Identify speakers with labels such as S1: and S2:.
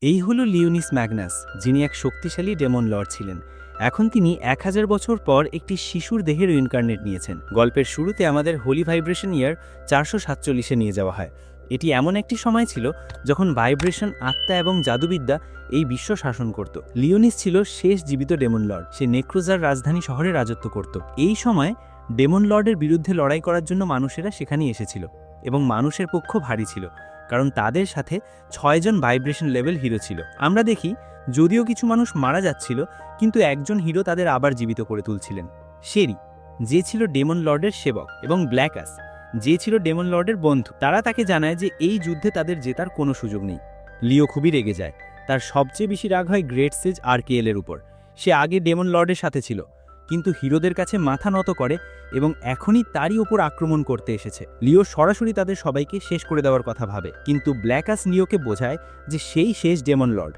S1: এই হলো লিওনিস ম্যাগনাস, যিনি এক শক্তিশালী ডেমন লর্ড ছিলেন। এখন তিনি 1000 বছর পর একটি শিশুর দেহের ইনকার্নেট নিয়েছেন। গল্পের শুরুতে আমাদের হোলি ভাইব্রেশন ইয়ার 447-এ নিয়ে যাওয়া হয়। এটি এমন একটি সময় ছিল যখন ভাইব্রেশন, আত্মা এবং জাদুবিদ্যা এই বিশ্ব শাসন করত। লিওনিস ছিল শেষ জীবিত ডেমন লর্ড। সে নেক্রোজার রাজধানী শহরে রাজত্ব করত। এই সময় ডেমন লর্ডের বিরুদ্ধে লড়াই করার জন্য মানুষেরা সেখানে এসেছিল, এবং মানুষের পক্ষ ভারী ছিল, কারণ তাদের সাথে 6 জন ভাইব্রেশন লেভেল হিরো ছিল। আমরা দেখি যদিও কিছু মানুষ মারা যাচ্ছিল, কিন্তু একজন হিরো তাদের আবার জীবিত করে তুলছিলেন। শেরি, যে ছিল ডেমন লর্ডের সেবক, এবং ব্ল্যাকাস, যে ছিল ডেমন লর্ডের বন্ধু। তারা তাকে জানায় যে এই যুদ্ধে তাদের জেতার কোনো সুযোগ নেই। লিও খুবই রেগে যায়। তার সবচেয়ে বেশি রাগ হয় গ্রেট সেজ আরকেএল এর উপর। সে আগে ডেমন লর্ডের সাথে ছিল, কিন্তু হিরোদের কাছে মাথা নত করে এবং এখনই তারই ওপর আক্রমণ করতে এসেছে। লিও সরাসরি তাদের সবাইকে শেষ করে দেওয়ার কথা ভাবে, কিন্তু ব্ল্যাকাস লিওকে বোঝায় যে সেই শেষ ডেমন লর্ড।